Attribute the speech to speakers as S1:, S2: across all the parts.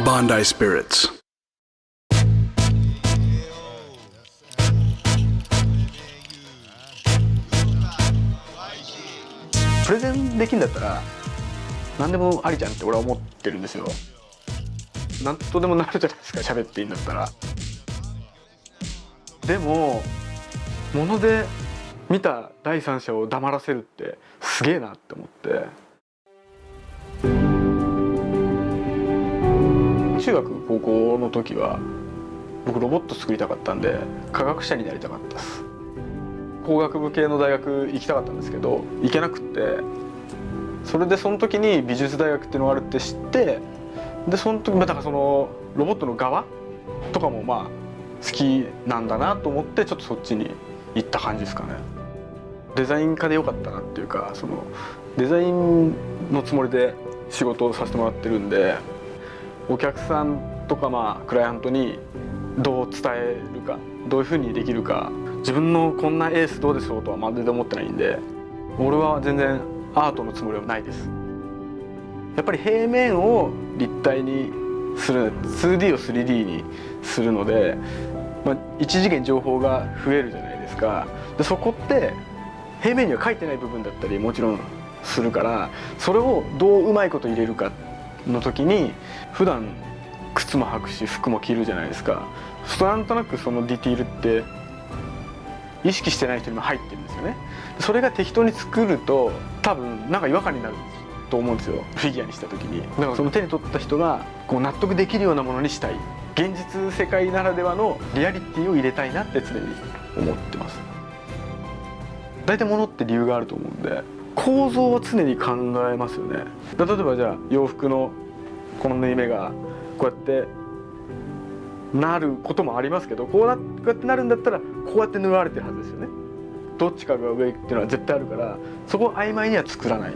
S1: Bondi Spirits.
S2: プレゼンできるんだったら何でもありじゃんって俺は思ってるんですよ。何とでもなるじゃないですか、喋っていいんだったら。でも物で見た第三者を黙らせるってすげえなって思って、中学高校の時は僕ロボット作りたかったんで科学者になりたかったです。工学部系の大学行きたかったんですけど行けなくって、それでその時に美術大学っていうのがあるって知って、でその時だからそのロボットの側とかもまあ好きなんだなと思ってちょっとそっちに行った感じですかね。デザイン科でよかったなっていうか、そのデザインのつもりで仕事をさせてもらってるんで、お客さんとかまあクライアントにどう伝えるか、どういうふうにできるか、自分のこんなエースどうでしょうとはまるで思ってないんで、俺は全然アートのつもりはないです。やっぱり平面を立体にする 2D を 3D にするので、一次元情報が増えるじゃないですか。でそこって平面には書いてない部分だったりもちろんするから、それをどううまいこと入れるかの時に、普段靴も履くし服も着るじゃないですか。なんとなくそのディティールって意識してない人にも入ってるんですよね。それが適当に作ると多分なんか違和感になると思うんですよ、フィギュアにした時に。だからその手に取った人がこう納得できるようなものにしたい、現実世界ならではのリアリティを入れたいなって常に思ってます。大体物って理由があると思うんで、構造は常に考えますよね。例えばじゃあ洋服のこの縫い目がこうやってなることもありますけど、こうやってなるんだったらこうやって縫われてるはずですよね。どっちかが上っていうのは絶対あるから、そこを曖昧には作らない。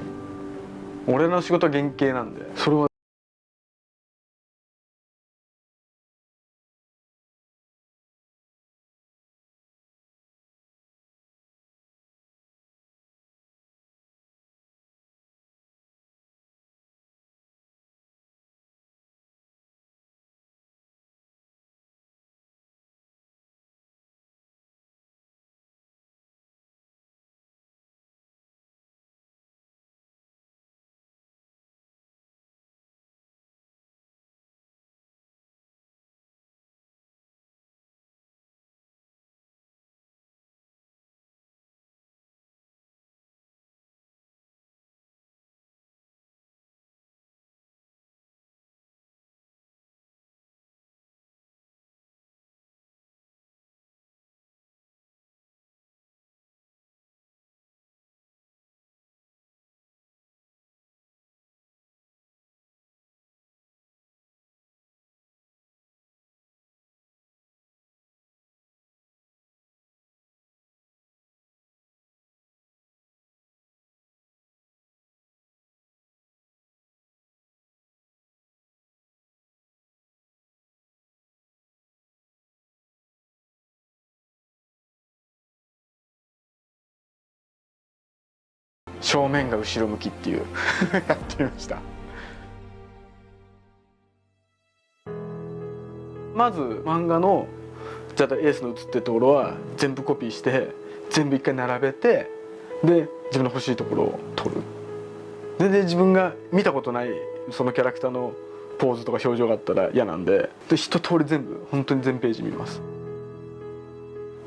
S2: 俺の仕事は原型なんで、それは正面が後ろ向きっていうやってみました。まず漫画のじゃあエースの写ってるところは全部コピーして全部一回並べて、で自分の欲しいところを撮る。で自分が見たことないそのキャラクターのポーズとか表情があったら嫌なんで、一通り全部本当に全ページ見ます。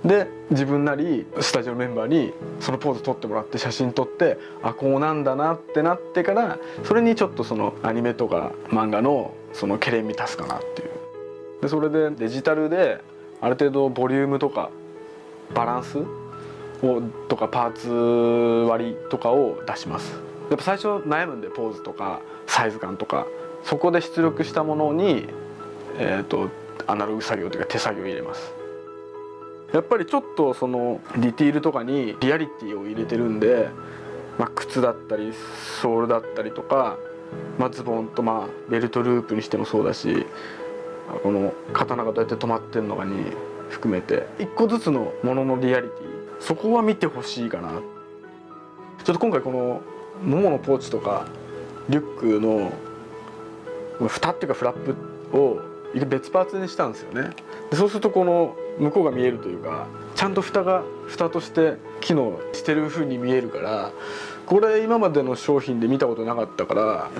S2: で自分なりスタジオメンバーにそのポーズ撮ってもらって写真撮って、あこうなんだなってなってから、それにちょっとそのアニメとか漫画のそのケレン味足すかなっていう。でそれでデジタルである程度ボリュームとかバランスをとかパーツ割りとかを出します。やっぱ最初悩むんで、ポーズとかサイズ感とか、そこで出力したものにアナログ作業というか手作業を入れます。やっぱりちょっとそのディティールとかにリアリティを入れてるんで、靴だったりソールだったりとか、ズボンとベルトループにしてもそうだし、この刀がどうやって止まってんのかに含めて一個ずつのもののリアリティ、そこは見てほしいかな。ちょっと今回このもものポーチとかリュックの蓋っていうかフラップを別パーツにしたんですよね。でそうするとこの向こうが見えるというか、ちゃんと蓋として機能してる風に見えるから、これ今までの商品で見たことなかったから、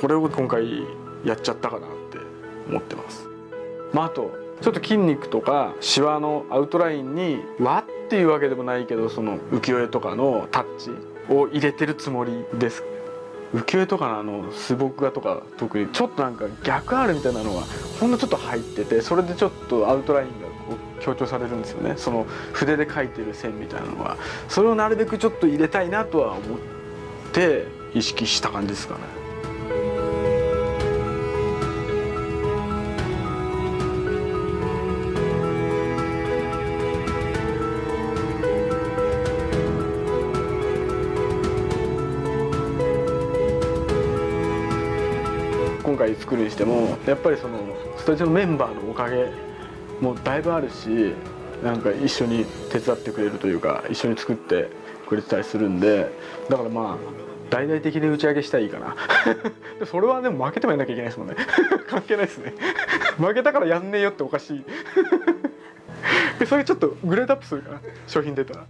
S2: これを今回やっちゃったかなって思ってます。あとちょっと筋肉とかシワのアウトラインに輪っていうわけでもないけど、その浮世絵とかのタッチを入れてるつもりです。浮世絵とかの水墨画とか特にちょっとなんか逆 R みたいなのがほんのちょっと入ってて、それでちょっとアウトラインがこう強調されるんですよね。その筆で描いてる線みたいなのは、それをなるべくちょっと入れたいなとは思って意識した感じですかね。今回作るにしてもやっぱりそのスタジオのメンバーのおかげもだいぶあるし、なんか一緒に手伝ってくれるというか一緒に作ってくれてたりするんで、だからまあ大々的に打ち上げしたらいいかなそれはでも負けてもやんなきゃいけないですもんね関係ないですね負けたからやんねえよっておかしいそれちょっとグレードアップするかな、商品出たら。